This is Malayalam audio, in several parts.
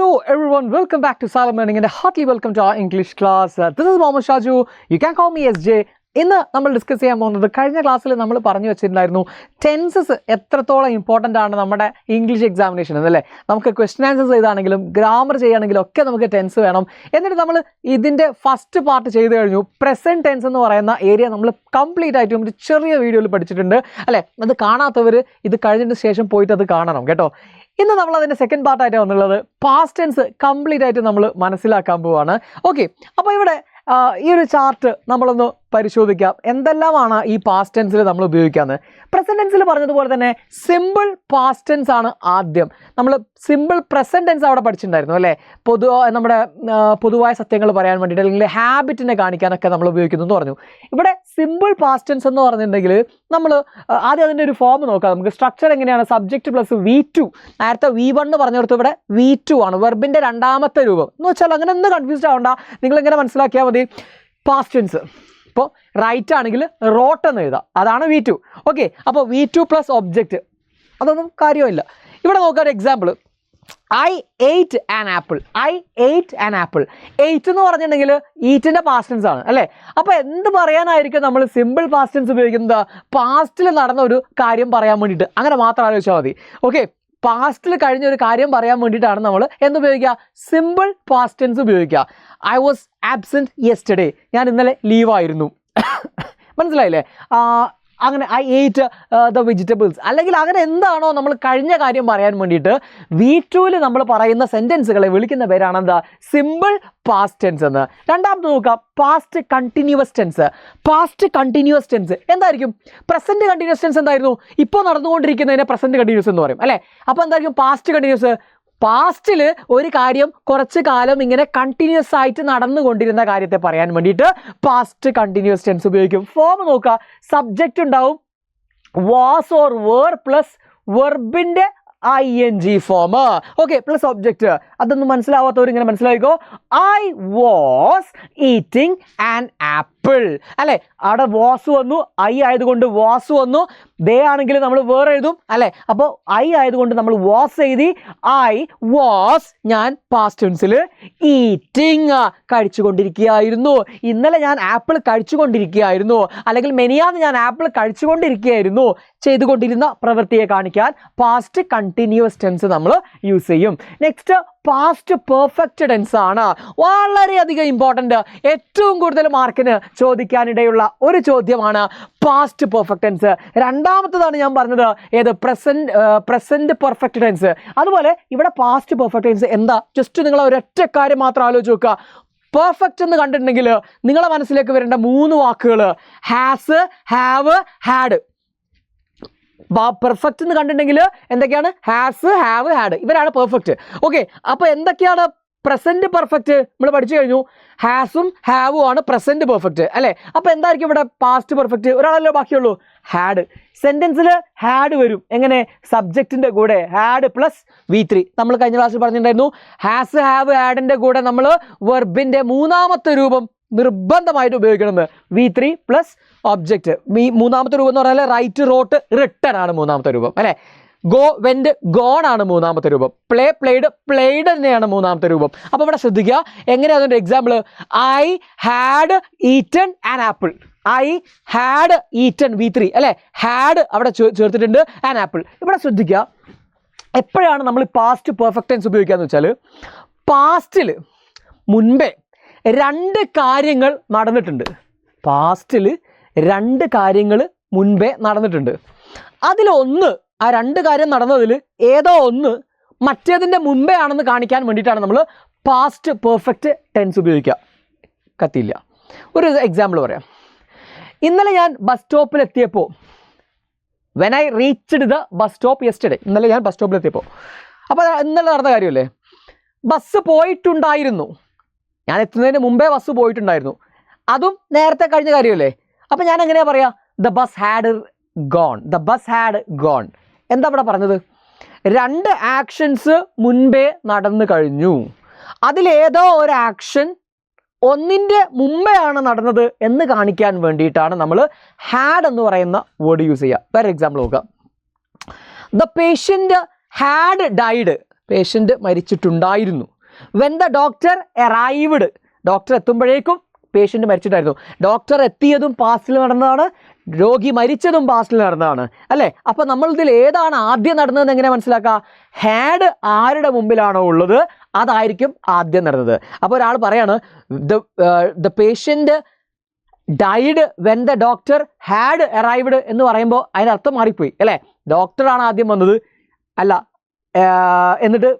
Hello everyone, welcome back to Salem Learning and heartily welcome to our English class. This is Mohammed Shaju. You can call me SJ. ഇന്ന് നമ്മൾ ഡിസ്കസ് ചെയ്യാൻ പോകുന്നത് കഴിഞ്ഞ ക്ലാസ്സിൽ നമ്മൾ പറഞ്ഞു വെച്ചിട്ടുണ്ടായിരുന്നു ടെൻസസ് എത്രത്തോളം ഇമ്പോർട്ടൻ്റ് ആണ് നമ്മുടെ ഇംഗ്ലീഷ് എക്സാമിനേഷൻ എന്നല്ലേ. നമുക്ക് ക്വസ്റ്റ്യൻ ആൻസേഴ്സ് ചെയ്താണെങ്കിലും ഗ്രാമർ ചെയ്യുകയാണെങ്കിലും ഒക്കെ നമുക്ക് ടെൻസ് വേണം. എന്നിട്ട് നമ്മൾ ഇതിൻ്റെ ഫസ്റ്റ് പാർട്ട് ചെയ്ത് കഴിഞ്ഞു. പ്രസൻറ്റ് ടെൻസ് എന്ന് പറയുന്ന ഏരിയ നമ്മൾ കംപ്ലീറ്റ് ആയിട്ടും ഒരു ചെറിയ വീഡിയോയിൽ പഠിച്ചിട്ടുണ്ട് അല്ലേ. അത് കാണാത്തവർ ഇത് കഴിഞ്ഞതിന് ശേഷം പോയിട്ട് അത് കാണണം കേട്ടോ. ഇന്ന് നമ്മൾ അതിൻ്റെ സെക്കൻഡ് പാർട്ടായിട്ടാണ് വന്നുള്ളത്. പാസ്റ്റ് ടെൻസ് കംപ്ലീറ്റ് ആയിട്ട് നമ്മൾ മനസ്സിലാക്കാൻ പോവുകയാണ്. ഓക്കെ, അപ്പോൾ ഇവിടെ ഈ ഒരു ചാർട്ട് നമ്മളൊന്ന് പരിശോധിക്കാം. എന്തെല്ലാമാണ് ഈ പാസ്റ്റ് ടെൻസിൽ നമ്മൾ ഉപയോഗിക്കുന്നത്. പ്രസൻറ്റ് ടെൻസിൽ പറഞ്ഞതുപോലെ തന്നെ സിമ്പിൾ പാസ്റ്റ് ടെൻസ് ആണ് ആദ്യം. നമ്മൾ സിമ്പിൾ പ്രസൻറ്റ് ടെൻസ് അവിടെ പഠിച്ചിട്ടുണ്ടായിരുന്നു അല്ലേ. നമ്മുടെ പൊതുവായ സത്യങ്ങൾ പറയാൻ വേണ്ടിയിട്ട് അല്ലെങ്കിൽ ഹാബിറ്റിനെ കാണിക്കാനൊക്കെ നമ്മൾ ഉപയോഗിക്കുന്നു എന്ന് പറഞ്ഞു. ഇവിടെ സിമ്പിൾ പാസ്റ്റ് ടെൻസ് എന്ന് പറഞ്ഞിട്ടുണ്ടെങ്കിൽ നമ്മൾ ആദ്യം അതിൻ്റെ ഒരു ഫോം നോക്കാം. നമുക്ക് സ്ട്രക്ചർ എങ്ങനെയാണ്? Subject plus V2. നേരത്തെ V1 എന്ന് പറഞ്ഞിടത്ത് ഇവിടെ V2 ആണ്. വെർബിൻ്റെ രണ്ടാമത്തെ രൂപം എന്ന് വെച്ചാൽ അങ്ങനെ ഒന്നും കൺഫ്യൂസ്ഡ് ആവണ്ട. നിങ്ങളിങ്ങനെ മനസ്സിലാക്കിയാൽ മതി. പാസ്റ്റ് ടെൻസ് ഇപ്പോൾ റൈറ്റ് ആണെങ്കിൽ റോട്ട് എന്ന് എഴുതാം, അതാണ് V2. ഓക്കെ, അപ്പോൾ V2 പ്ലസ് ഒബ്ജക്റ്റ്, അതൊന്നും കാര്യമില്ല. ഇവിടെ നോക്കാം ഒരു example. I ate an apple. I ate an apple. 8 എന്ന് പറഞ്ഞിട്ടുണ്ടെങ്കിൽ ഈറ്റിൻ്റെ പാസ്റ്റ് ടെൻസ് ആണ് അല്ലേ. അപ്പോൾ എന്ത് പറയാനായിരിക്കും നമ്മൾ സിമ്പിൾ പാസ്റ്റ് ടെൻസ് ഉപയോഗിക്കുന്നത്? പാസ്റ്റിൽ നടന്ന ഒരു കാര്യം പറയാൻ വേണ്ടിയിട്ട്. അങ്ങനെ മാത്രം ആലോചിച്ചാൽ മതി. ഓക്കെ, പാസ്റ്റിൽ കഴിഞ്ഞ ഒരു കാര്യം പറയാൻ വേണ്ടിയിട്ടാണ് നമ്മൾ എന്തുപയോഗിക്കുക? സിമ്പിൾ പാസ്റ്റ് ടെൻസ് ഉപയോഗിക്കുക. I was absent yesterday. ഞാൻ ഇന്നലെ ലീവായിരുന്നു. മനസ്സിലായില്ലേ? അങ്ങനെ ഐ എയ്റ്റ് ദ വെജിറ്റബിൾസ് അല്ലെങ്കിൽ അങ്ങനെ എന്താണോ നമ്മൾ കഴിഞ്ഞ കാര്യം പറയാൻ വേണ്ടിയിട്ട് V2-ൽ നമ്മൾ പറയുന്ന സെൻറ്റൻസുകളെ വിളിക്കുന്ന പേരാണ് എന്താ? സിമ്പിൾ പാസ്റ്റ് ടെൻസ് എന്ന്. രണ്ടാമത് നോക്കാം, past continuous tense. Past continuous tense എന്തായിരിക്കും? പ്രസൻറ്റ് കണ്ടിന്യൂവസ് ടെൻസ് എന്തായിരുന്നു? ഇപ്പോൾ നടന്നുകൊണ്ടിരിക്കുന്നതിനെ പ്രസൻറ്റ് കണ്ടിന്യൂസ് എന്ന് പറയും അല്ലേ. അപ്പോൾ എന്തായിരിക്കും പാസ്റ്റ് കണ്ടിന്യൂസ്? പാസ്റ്റിൽ ഒരു കാര്യം കുറച്ച് കാലം ഇങ്ങനെ കണ്ടിന്യൂസ് ആയിട്ട് നടന്നുകൊണ്ടിരുന്ന കാര്യത്തെ പറയാൻ വേണ്ടിയിട്ട് പാസ്റ്റ് കണ്ടിന്യൂസ് ടെൻസ് ഉപയോഗിക്കും. ഫോം നോക്കുക, സബ്ജക്റ്റ് ഉണ്ടാവും, വാസ് ഓർ വേർ പ്ലസ് വെർബിൻ്റെ ING form. Okay, plus object. അതൊന്നും മനസ്സിലാവാത്തവർ ഇങ്ങനെ മനസ്സിലായിക്കോ. I was eating an apple അല്ലേ. അവിടെ വാസ് വന്നു, ഐ ആയതുകൊണ്ട് വാസ് വന്നു. ദേ ആണെങ്കിൽ നമ്മൾ വേറെ എഴുതും അല്ലേ. അപ്പോൾ ഐ ആയതുകൊണ്ട് നമ്മൾ വാസ് എഴുതി. ഐ വാസ്, ഞാൻ പാസ്റ്റ് ടെൻസിൽ ഈറ്റിംഗ്, കഴിച്ചുകൊണ്ടിരിക്കുകയായിരുന്നു. ഇന്നലെ ഞാൻ ആപ്പിൾ കഴിച്ചുകൊണ്ടിരിക്കുകയായിരുന്നു അല്ലെങ്കിൽ മെനിയാന്ന് ഞാൻ ആപ്പിൾ കഴിച്ചുകൊണ്ടിരിക്കുകയായിരുന്നു. ചെയ്തുകൊണ്ടിരുന്ന പ്രവൃത്തിയെ കാണിക്കാൻ പാസ്റ്റ് കണ്ടിന്യൂവസ് ടെൻസ് നമ്മൾ യൂസ് ചെയ്യും. നെക്സ്റ്റ് പാസ്റ്റ് പെർഫെക്റ്റ് ടെൻസ് ആണ്. വളരെയധികം ഇമ്പോർട്ടൻ്റ്, ഏറ്റവും കൂടുതൽ മാർക്കിന് ചോദിക്കാനിടയുള്ള ഒരു ചോദ്യമാണ് പാസ്റ്റ് പെർഫെക്റ്റ് ടെൻസ്. രണ്ടാമത്തതാണ് ഞാൻ പറഞ്ഞത് ഏത്? Present perfect tense. അതുപോലെ ഇവിടെ പാസ്റ്റ് പെർഫെക്റ്റ് ടെൻസ് എന്താ? ജസ്റ്റ് നിങ്ങൾ ഒരൊറ്റ കാര്യം മാത്രം ആലോചിച്ച് നോക്കുക. പെർഫെക്റ്റ് എന്ന് കണ്ടിട്ടുണ്ടെങ്കിൽ നിങ്ങളുടെ മനസ്സിലേക്ക് വരേണ്ട 3 വാക്കുകൾ ഹാസ്, ഹാവ്, ഹാഡ്. പെർഫെക്റ്റ് എന്ന് കണ്ടിട്ടുണ്ടെങ്കിൽ എന്തൊക്കെയാണ്? Has, have, had. ഇവരാണ് പെർഫെക്റ്റ്. ഓക്കെ, അപ്പോൾ എന്തൊക്കെയാണ് പ്രസൻറ്റ് പെർഫെക്റ്റ്? നമ്മൾ പഠിച്ചു കഴിഞ്ഞു. ഹാസും ഹാവും ആണ് പ്രസൻറ്റ് പെർഫെക്റ്റ് അല്ലേ. അപ്പോൾ എന്തായിരിക്കും ഇവിടെ പാസ്റ്റ് പെർഫെക്റ്റ്? ഒരാളല്ലോ ബാക്കിയുള്ളൂ, ഹാഡ്. സെൻറ്റൻസിൽ ഹാഡ് വരും. എങ്ങനെ? സബ്ജക്റ്റിൻ്റെ കൂടെ ഹാഡ് പ്ലസ് V3. നമ്മൾ കഴിഞ്ഞ ക്ലാസ്സിൽ പറഞ്ഞിട്ടുണ്ടായിരുന്നു. ഹാസ്, ഹാവ്, ഹാഡിൻ്റെ കൂടെ നമ്മൾ വെർബിൻ്റെ മൂന്നാമത്തെ രൂപം നിർബന്ധമായിട്ട് ഉപയോഗിക്കണമെന്ന്. V3 plus object. മൂന്നാമത്തെ രൂപം എന്ന് പറഞ്ഞാൽ റൈറ്റ്, റോട്ട്, റിട്ടൺ ആണ് മൂന്നാമത്തെ രൂപം അല്ലേ. ഗോ, വെൻറ്റ്, ഗോൺ ആണ് മൂന്നാമത്തെ രൂപം. പ്ലേ, പ്ലേഡ്, പ്ലേഡ് തന്നെയാണ് മൂന്നാമത്തെ രൂപം. അപ്പോൾ ഇവിടെ ശ്രദ്ധിക്കുക, എങ്ങനെയാണ് അതിൻ്റെ example? I had eaten an apple. I had eaten V3 അല്ലേ. ഹാഡ് അവിടെ ചേർത്തിട്ടുണ്ട്, ആൻ ആപ്പിൾ. ഇവിടെ ശ്രദ്ധിക്കുക, എപ്പോഴാണ് നമ്മൾ പാസ്റ്റ് പെർഫെക്റ്റ് ടെൻസ് ഉപയോഗിക്കുക എന്ന് വെച്ചാൽ പാസ്റ്റിൽ മുൻപേ 2 കാര്യങ്ങൾ നടന്നിട്ടുണ്ട്. പാസ്റ്റിൽ 2 കാര്യങ്ങൾ മുൻപേ നടന്നിട്ടുണ്ട്. അതിലൊന്ന്, ആ 2 കാര്യം നടന്നതിൽ ഏതോ ഒന്ന് മറ്റേതിൻ്റെ മുൻപേ ആണെന്ന് കാണിക്കാൻ വേണ്ടിയിട്ടാണ് നമ്മൾ പാസ്റ്റ് പെർഫെക്റ്റ് ടെൻസ് ഉപയോഗിക്കുക. കത്തിയില്ല. ഒരു എക്സാമ്പിൾ പറയാം. ഇന്നലെ ഞാൻ ബസ് സ്റ്റോപ്പിലെത്തിയപ്പോൾ, when I reached the bus stop yesterday. ഇന്നലെ ഞാൻ ബസ് സ്റ്റോപ്പിലെത്തിയപ്പോൾ. അപ്പോൾ ഇന്നലെ നടന്ന കാര്യമല്ലേ. ബസ് പോയിട്ടുണ്ടായിരുന്നു. ഞാൻ എത്തുന്നതിന് മുമ്പേ ബസ് പോയിട്ടുണ്ടായിരുന്നു. അതും നേരത്തെ കഴിഞ്ഞ കാര്യമല്ലേ. അപ്പോൾ ഞാൻ എങ്ങനെയാണ് പറയുക? The bus had gone. The bus had gone. എന്താ ഇവിടെ പറഞ്ഞത്? 2 ആക്ഷൻസ് മുൻപേ നടന്നു കഴിഞ്ഞു. അതിലേതോ ഒരു ആക്ഷൻ ഒന്നിൻ്റെ മുമ്പേ ആണ് നടന്നത് എന്ന് കാണിക്കാൻ വേണ്ടിയിട്ടാണ് നമ്മൾ ഹാഡ് എന്ന് പറയുന്ന വേർഡ് യൂസ് ചെയ്യുക. വേറെ എക്സാമ്പിൾ നോക്കാം. The patient had died. Patient മരിച്ചിട്ടുണ്ടായിരുന്നു. When the doctor arrived, doctor എത്തുമ്പോഴേക്കും പേഷ്യൻ്റ് മരിച്ചിട്ടായിരുന്നു. ഡോക്ടർ എത്തിയതും പാസ്റ്റിൽ നടന്നതാണ്, രോഗി മരിച്ചതും പാസ്റ്റിൽ നടന്നതാണ് അല്ലേ. അപ്പോൾ നമ്മൾ ഇതിൽ ഏതാണ് ആദ്യം നടന്നതെന്ന് എങ്ങനെ മനസ്സിലാക്കുക? ഹാഡ് ആരുടെ മുമ്പിലാണോ ഉള്ളത് അതായിരിക്കും ആദ്യം നടന്നത്. അപ്പോൾ ഒരാൾ പറയാണ് the patient died when the doctor had arrived എന്ന് പറയുമ്പോൾ അതിൻ്റെ അർത്ഥം മാറിപ്പോയി അല്ലേ. ഡോക്ടറാണ് ആദ്യം വന്നത് അല്ല, എന്നിട്ട്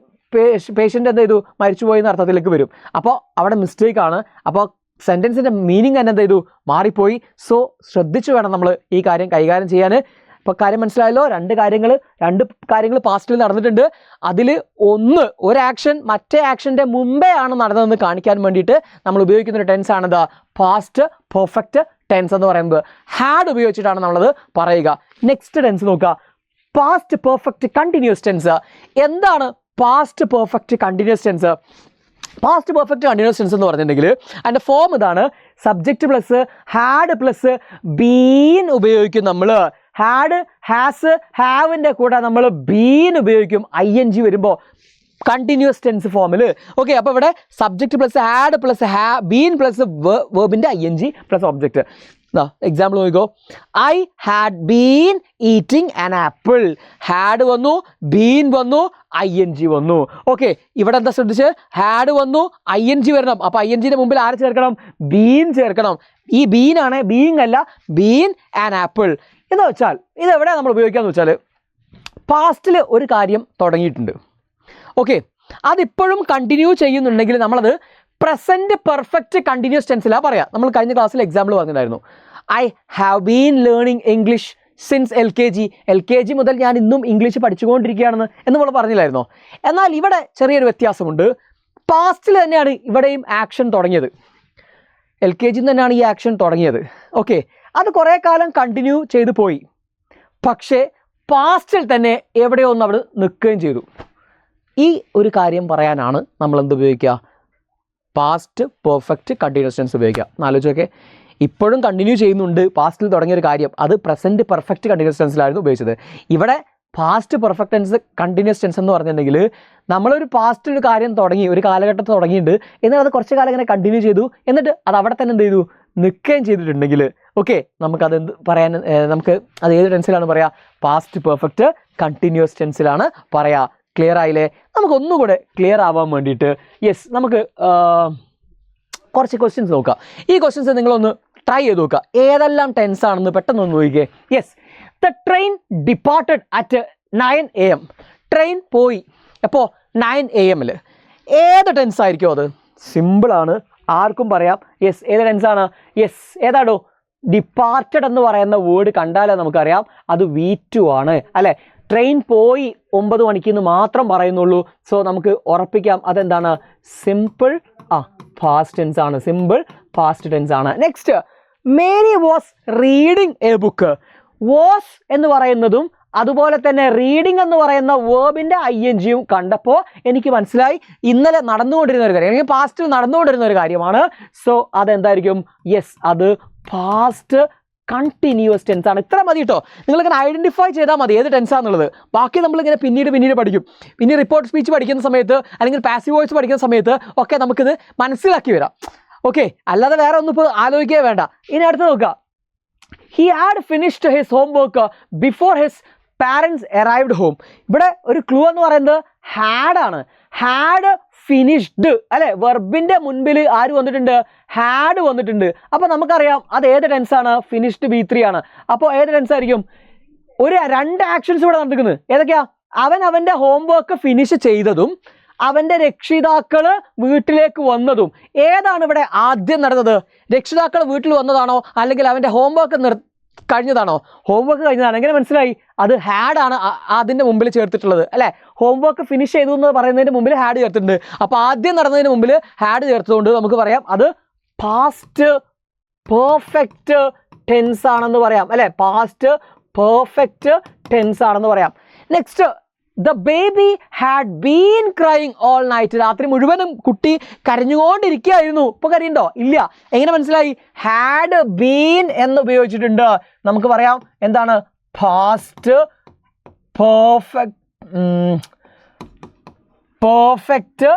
പേഷ്യൻ്റ് എന്ത് ചെയ്തു, മരിച്ചുപോയി എന്ന അർത്ഥത്തിലേക്ക് വരും. അപ്പോൾ അവിടെ മിസ്റ്റേക്കാണ്. അപ്പോൾ സെൻറ്റൻസിൻ്റെ മീനിങ് തന്നെ എന്ത് ചെയ്തു, മാറിപ്പോയി. സോ ശ്രദ്ധിച്ചു വേണം നമ്മൾ ഈ കാര്യം കൈകാര്യം ചെയ്യാൻ. ഇപ്പോൾ കാര്യം മനസ്സിലായല്ലോ. രണ്ട് കാര്യങ്ങൾ പാസ്റ്റിൽ നടന്നിട്ടുണ്ട്. അതിൽ ഒരു ആക്ഷൻ മറ്റേ ആക്ഷൻ്റെ മുമ്പേ ആണ് നടന്നതെന്ന് കാണിക്കാൻ വേണ്ടിയിട്ട് നമ്മൾ ഉപയോഗിക്കുന്ന ഒരു ടെൻസ് ആണിത് പാസ്റ്റ് പെർഫെക്റ്റ് ടെൻസ് എന്ന് പറയുന്നത്. ഹാഡ് ഉപയോഗിച്ചിട്ടാണ് നമ്മളത് പറയുക. നെക്സ്റ്റ് ടെൻസ് നോക്കുക, പാസ്റ്റ് പെർഫെക്റ്റ് കണ്ടിന്യൂസ് ടെൻസ്. എന്താണ് past perfect continuous tense? Past perfect continuous tense എന്ന് പറഞ്ഞിട്ടുണ്ടെങ്കിൽ അതിൻ്റെ ഫോം ഇതാണ്. Subject plus had plus been ഉപയോഗിക്കും നമ്മൾ. ഹാഡ് ഹാസ് ഹാവിൻ്റെ കൂടെ നമ്മൾ ബീൻ ഉപയോഗിക്കും ING വരുമ്പോൾ കണ്ടിന്യൂസ് ടെൻസ് ഫോമിൽ. ഓക്കെ, അപ്പോൾ ഇവിടെ subject plus had plus been plus വേർബിൻ്റെ ING പ്ലസ് ഒബ്ജക്റ്റ്. എക്സാമ്പിൾ നോക്കിക്കോ, I had been eating an apple. Had വന്നു, ബീൻ വന്നു, ING വന്നു. ഓക്കെ, ഇവിടെ എന്താ ശ്രദ്ധിച്ച്, ഹാഡ് വന്നു, ING വരണം. അപ്പോൾ INGൻ്റെ മുമ്പിൽ ആരെ ചേർക്കണം? ബീൻ ചേർക്കണം. ഈ ബീനാണ്, ബീയിങ് അല്ല, ബീൻ ആൻ ആപ്പിൾ എന്ന് വെച്ചാൽ ഇതെവിടെ നമ്മൾ ഉപയോഗിക്കാമെന്ന് വെച്ചാൽ പാസ്റ്റിൽ ഒരു കാര്യം തുടങ്ങിയിട്ടുണ്ട്. ഓക്കെ, അതിപ്പോഴും കണ്ടിന്യൂ ചെയ്യുന്നുണ്ടെങ്കിൽ നമ്മളത് പ്രസൻറ്റ് പെർഫെക്റ്റ് കണ്ടിന്യൂസ് ടെൻസിലാണ് പറയാം. നമ്മൾ കഴിഞ്ഞ ക്ലാസ്സിൽ എക്സാമ്പിൾ പറഞ്ഞിട്ടുണ്ടായിരുന്നു. I have been learning English since LKG മുതൽ ഞാൻ ഇന്നും ഇംഗ്ലീഷ് പഠിച്ചുകൊണ്ടിരിക്കുകയാണെന്ന് നമ്മൾ പറഞ്ഞില്ലായിരുന്നോ? എന്നാൽ ഇവിടെ ചെറിയൊരു വ്യത്യാസമുണ്ട്. പാസ്റ്റിൽ തന്നെയാണ് ഇവിടെയും ആക്ഷൻ തുടങ്ങിയത്. LKG തന്നെയാണ് ഈ ആക്ഷൻ തുടങ്ങിയത്. ഓക്കെ, അത് കുറേ കാലം കണ്ടിന്യൂ ചെയ്തു പോയി. പക്ഷേ പാസ്റ്റിൽ തന്നെ എവിടെയോ ഒന്ന് അവിടെ നിൽക്കുകയും ചെയ്തു. ഈ ഒരു കാര്യം പറയാനാണ് നമ്മൾ എന്ത് ഉപയോഗിക്കുക? പാസ്റ്റ് പെർഫെക്റ്റ് കണ്ടിന്യൂസ് ടെൻസ് ഉപയോഗിക്കുക. ആലോചിച്ചൊക്കെ, ഇപ്പോഴും കണ്ടിന്യൂ ചെയ്യുന്നുണ്ട് പാസ്റ്റിൽ തുടങ്ങിയൊരു കാര്യം, അത് പ്രസൻറ്റ് പെർഫെക്റ്റ് കണ്ടിന്യൂസ് ടെൻസിലായിരുന്നു ഉപയോഗിച്ചത്. ഇവിടെ past perfect tense continuous tense എന്ന് പറഞ്ഞിട്ടുണ്ടെങ്കിൽ നമ്മളൊരു പാസ്റ്റിൽ ഒരു കാര്യം തുടങ്ങി, ഒരു കാലഘട്ടത്തിൽ തുടങ്ങിയിട്ട് എന്നാൽ അത് കുറച്ച് കാലം ഇങ്ങനെ കണ്ടിന്യൂ ചെയ്തു, എന്നിട്ട് അത് അവിടെ തന്നെ എന്ത് ചെയ്തു, നിൽക്കുകയും ചെയ്തിട്ടുണ്ടെങ്കിൽ ഓക്കെ, നമുക്കത് എന്ത് പറയാൻ, നമുക്ക് അത് ഏത് ടെൻസിലാണ് പറയുക? പാസ്റ്റ് പെർഫെക്റ്റ് കണ്ടിന്യൂസ് ടെൻസിലാണ് പറയുക. ക്ലിയർ ആയില്ലേ? നമുക്കൊന്നുകൂടെ ക്ലിയർ ആവാൻ വേണ്ടിയിട്ട് നമുക്ക് കുറച്ച് ക്വസ്റ്റ്യൻസ് നോക്കാം. ഈ ക്വസ്റ്റ്യൻസ് നിങ്ങളൊന്ന് ട്രൈ ചെയ്ത് നോക്കുക, ഏതെല്ലാം ടെൻസ് ആണെന്ന് പെട്ടെന്നൊന്ന് നോക്കിക്കേ. The train departed at 9 AM. Train പോയി എപ്പോൾ? 9 AM. ഏത് ടെൻസ് ആയിരിക്കും അത്? സിമ്പിളാണ്, ആർക്കും പറയാം. ഏത് ടെൻസാണ്? ഏതാടോ? ഡിപ്പാർട്ടഡ് എന്ന് പറയുന്ന വേർഡ് കണ്ടാലേ നമുക്കറിയാം അത് V2 ആണ് അല്ലേ. ട്രെയിൻ പോയി 9 മണിക്ക് എന്ന് മാത്രം പറയുന്നുള്ളൂ. സോ നമുക്ക് ഉറപ്പിക്കാം അതെന്താണ്? സിമ്പിൾ പാസ്റ്റ് ടെൻസ് ആണ്. സിമ്പിൾ പാസ്റ്റ് ടെൻസ് ആണ്. Next, Mary was reading A book. Was എന്ന് പറയുന്നതും അതുപോലെ തന്നെ റീഡിംഗ് എന്ന് പറയുന്ന വേർബിൻ്റെ INGയും കണ്ടപ്പോൾ എനിക്ക് മനസ്സിലായി ഇന്നലെ നടന്നുകൊണ്ടിരുന്ന ഒരു കാര്യം, അല്ലെങ്കിൽ പാസ്റ്റിൽ നടന്നുകൊണ്ടിരുന്ന ഒരു കാര്യമാണ്. സോ അതെന്തായിരിക്കും? അത് പാസ്റ്റ് കണ്ടിന്യൂസ് ടെൻസ് ആണ്. ഇത്ര മതി കേട്ടോ. നിങ്ങളിങ്ങനെ ഐഡൻറ്റിഫൈ ചെയ്താൽ മതി ഏത് ടെൻസാണെന്നുള്ളത്. ബാക്കി നമ്മളിങ്ങനെ പിന്നീട് പഠിക്കും. പിന്നെ റിപ്പോർട്ട് സ്പീച്ച് പഠിക്കുന്ന സമയത്ത് അല്ലെങ്കിൽ പാസീവ് വോയിസ് പഠിക്കുന്ന സമയത്ത് ഒക്കെ നമുക്കിത് മനസ്സിലാക്കി വരാം. ഓക്കെ, അല്ലാതെ വേറെ ഒന്നും ഇപ്പോൾ ആലോചിക്കുകയേ വേണ്ട. ഇനി അടുത്ത് നോക്കുക, he had finished his home work before his parents arrived home. ഇവിടെ ഒരു ക്ലൂ എന്ന് പറയുന്നത് ഹാഡാണ്. ഹാഡ് ഫിനിഷ്ഡ് അല്ലെ, വെർബിൻ്റെ മുൻപിൽ ആര് വന്നിട്ടുണ്ട്? ഹാഡ് വന്നിട്ടുണ്ട്. അപ്പോൾ നമുക്കറിയാം അത് ഏത് ടെൻസാണ്? ഫിനിഷ്ഡ് V3 ആണ്. അപ്പോൾ ഏത് ടെൻസ് ആയിരിക്കും? രണ്ട് ആക്ഷൻസ് ഇവിടെ നടക്കുന്നത്. ഏതൊക്കെയാ? അവൻ്റെ ഹോംവർക്ക് ഫിനിഷ് ചെയ്തതും അവൻ്റെ രക്ഷിതാക്കൾ വീട്ടിലേക്ക് വന്നതും. ഏതാണ് ഇവിടെ ആദ്യം നടന്നത്? രക്ഷിതാക്കൾ വീട്ടിൽ വന്നതാണോ അല്ലെങ്കിൽ അവൻ്റെ ഹോംവർക്ക് കഴിഞ്ഞതാണോ? ഹോംവർക്ക് കഴിഞ്ഞതാണ്. എങ്ങനെ മനസ്സിലായി? അത് ഹാഡാണ് അതിൻ്റെ മുമ്പിൽ ചേർത്തിട്ടുള്ളത് അല്ലേ. ഹോംവർക്ക് ഫിനിഷ് ചെയ്തു എന്ന് പറയുന്നതിന് മുമ്പിൽ ഹാഡ് ചേർത്തിട്ടുണ്ട്. അപ്പോൾ ആദ്യം നടന്നതിന് മുമ്പിൽ ഹാഡ് ചേർത്തുകൊണ്ട് നമുക്ക് പറയാം അത് പാസ്റ്റ് പെർഫെക്റ്റ് ടെൻസ് ആണെന്ന് പറയാം അല്ലേ. പാസ്റ്റ് പെർഫെക്റ്റ് ടെൻസ് ആണെന്ന് പറയാം. Next, the baby had been crying all night. രാത്രി മുഴുവനും കുട്ടി കരഞ്ഞുകൊണ്ടിരിക്കുകയായിരുന്നു. ഇപ്പോൾ കരയുണ്ടോ? ഇല്ല. എങ്ങനെ മനസ്സിലായി? ഹാഡ് ബീൻ എന്ന് ഉപയോഗിച്ചിട്ടുണ്ട്. നമുക്ക് പറയാം എന്താണ്? പാസ്റ്റ് പെർഫെക്റ്റ്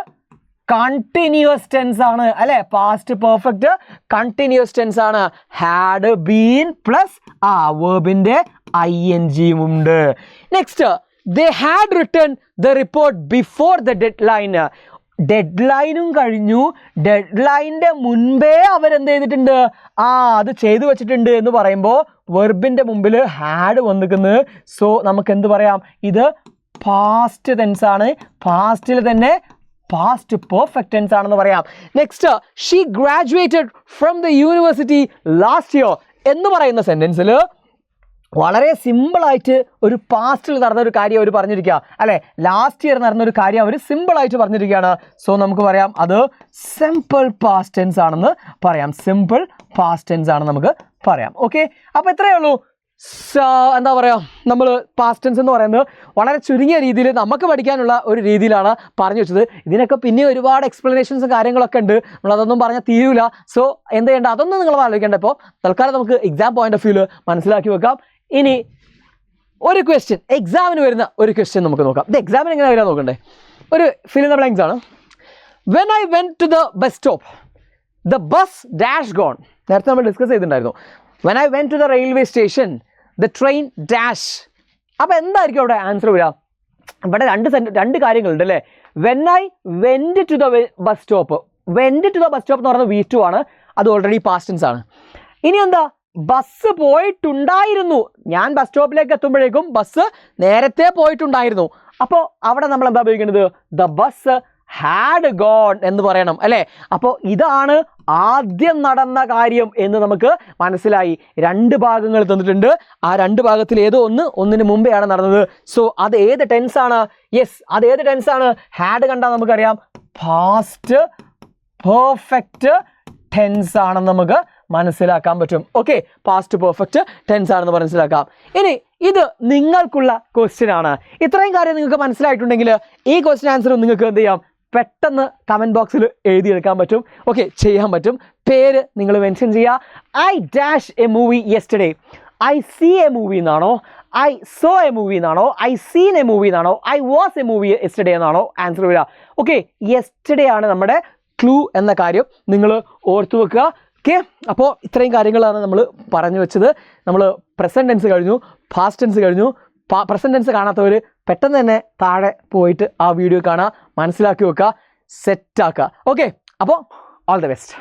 കണ്ടിന്യൂസ് ടെൻസ് ആണ് അല്ലെ. പാസ്റ്റ് പെർഫെക്റ്റ് കണ്ടിന്യൂസ് ടെൻസ് ആണ്. ഹാഡ് ബീൻ പ്ലസ് വെർബിന്റെ ing ഉണ്ട്. Next they had written the report before the deadline. ഡെഡ്ലൈനും കഴിഞ്ഞു, ഡെഡ്ലൈൻ്റെ മുൻപേ അവരെന്ത് ചെയ്തിട്ടുണ്ട്, അത് ചെയ്തു വെച്ചിട്ടുണ്ട് എന്ന് പറയുമ്പോൾ വെർബിൻ്റെ മുമ്പിൽ ഹാഡ് വന്നിരിക്കുന്നത്. സോ നമുക്ക് എന്ത് പറയാം, ഇത് പാസ്റ്റ് ടെൻസ് ആണ്. പാസ്റ്റിൽ തന്നെ പാസ്റ്റ് പെർഫെക്റ്റ് ടെൻസ് ആണെന്ന് പറയാം. Next she graduated from the university last year എന്ന് പറയുന്ന സെൻറ്റൻസിൽ വളരെ സിമ്പിളായിട്ട് ഒരു പാസ്റ്റിൽ നടന്നൊരു കാര്യം അവർ പറഞ്ഞിരിക്കുക അല്ലേ. ലാസ്റ്റ് ഇയർ നടന്നൊരു കാര്യം അവർ സിമ്പിളായിട്ട് പറഞ്ഞിരിക്കുകയാണ്. സോ നമുക്ക് പറയാം അത് സിമ്പിൾ പാസ്റ്റ് ടെൻസ് ആണെന്ന് പറയാം. സിമ്പിൾ പാസ്റ്റ് ടെൻസ് ആണെന്ന് നമുക്ക് പറയാം. ഓക്കെ, അപ്പോൾ ഇത്രയേ ഉള്ളൂ. എന്താ പറയുക, നമ്മൾ പാസ്റ്റ് ടെൻസ് എന്ന് പറയുന്നത് വളരെ ചുരുങ്ങിയ രീതിയിൽ നമുക്ക് പഠിക്കാനുള്ള ഒരു രീതിയിലാണ് പറഞ്ഞു വെച്ചത്. ഇതിനൊക്കെ പിന്നെ ഒരുപാട് എക്സ്പ്ലനേഷൻസും കാര്യങ്ങളൊക്കെ ഉണ്ട്, നമ്മളതൊന്നും പറഞ്ഞാൽ തീരൂല. സോ എന്ത് ചെയ്യേണ്ട, അതൊന്നും നിങ്ങൾ ആലോചിക്കേണ്ട. ഇപ്പോൾ തൽക്കാലം നമുക്ക് എക്സാം പോയിന്റ് ഓഫ് വ്യൂവിൽ മനസ്സിലാക്കി വെക്കാം. ഇനി ഒരു ക്വസ്റ്റ്യൻ, എക്സാമിന് വരുന്ന ഒരു ക്വസ്റ്റ്യൻ നമുക്ക് നോക്കാം. ഇത് എക്സാമിന് എങ്ങനെ വരാൻ നോക്കണ്ടേ. ഒരു ഫിൽ ഇൻ ദ ബ്ലാങ്ക്സ് ആണ്. When I went to the bus stop the bus dash gone. നേരത്തെ നമ്മൾ ഡിസ്കസ് ചെയ്തിട്ടുണ്ടായിരുന്നു. When I went to the railway station the train dash. അപ്പോൾ എന്തായിരിക്കും അവിടെ ആൻസർ വരിക? ഇവിടെ രണ്ട് കാര്യങ്ങളുണ്ട് അല്ലേ. When I went to the bus stop, went to the bus stop എന്ന് പറയുന്നത് V2 ആണ്, അത് ഓൾറെഡി പാസ്റ്റ് ടെൻസ് ആണ്. ഇനി എന്താ, ബസ് പോയിട്ടുണ്ടായിരുന്നു. ഞാൻ ബസ് സ്റ്റോപ്പിലേക്ക് എത്തുമ്പോഴേക്കും ബസ് നേരത്തെ പോയിട്ടുണ്ടായിരുന്നു. അപ്പോൾ അവിടെ നമ്മൾ എന്താ ഉപയോഗിക്കുന്നത്, ദ ബസ് ഹാഡ് ഗോൺ എന്ന് പറയണം അല്ലേ. അപ്പോൾ ഇതാണ് ആദ്യം നടന്ന കാര്യം എന്ന് നമുക്ക് മനസ്സിലായി. രണ്ട് ഭാഗങ്ങൾ തന്നിട്ടുണ്ട്. ആ രണ്ട് ഭാഗത്തിൽ ഏതോ ഒന്നിന് മുമ്പെയാണ് നടന്നത്. സോ അത് ഏത് ടെൻസ് ആണ്? യെസ്, അത് ഏത് ടെൻസ് ആണ്? ഹാഡ് കണ്ടാൽ നമുക്കറിയാം പാസ്റ്റ് പെർഫെക്റ്റ് ടെൻസ് ആണെന്ന് നമുക്ക് മനസ്സിലാക്കാൻ പറ്റും. ഓക്കെ, പാസ്റ്റ് പെർഫെക്റ്റ് ടെൻസ് ആണെന്ന് മനസ്സിലാക്കാം. ഇനി ഇത് നിങ്ങൾക്കുള്ള ക്വസ്റ്റ്യൻ ആണ്. ഇത്രയും കാര്യം നിങ്ങൾക്ക് മനസ്സിലായിട്ടുണ്ടെങ്കിൽ ഈ ക്വസ്റ്റ്യൻ ആൻസറും നിങ്ങൾക്ക് എന്ത് ചെയ്യാം, പെട്ടെന്ന് കമൻറ്റ് ബോക്സിൽ എഴുതിയെടുക്കാൻ പറ്റും. ഓക്കെ, ചെയ്യാൻ പറ്റും. പേര് നിങ്ങൾ മെൻഷൻ ചെയ്യുക. I dash a movie yesterday. I see a movie എന്നാണോ, ഐ സോ എ മൂവി എന്നാണോ, ഐ സീൻ എ മൂവി എന്നാണോ, I was a movie yesterday എന്നാണോ ആൻസർ വരിക. ഓക്കെ, യെസ്റ്റർഡേ ആണ് നമ്മുടെ ക്ലൂ എന്ന കാര്യം നിങ്ങൾ ഓർത്തു വെക്കുക. ഓക്കെ, അപ്പോൾ ഇത്രയും കാര്യങ്ങളാണ് നമ്മൾ പറഞ്ഞു വെച്ചത്. നമ്മൾ പ്രസൻറ്റ് ടെൻസ് കഴിഞ്ഞു, പാസ്റ്റ് ടെൻസ് കഴിഞ്ഞു. പ്രസൻറ്റ് ടെൻസ് കാണാത്തവർ പെട്ടെന്ന് തന്നെ താഴെ പോയിട്ട് ആ വീഡിയോ കാണുക, മനസ്സിലാക്കി വെക്കുക, സെറ്റാക്കുക. ഓക്കെ, അപ്പോൾ ഓൾ ദ ബെസ്റ്റ്.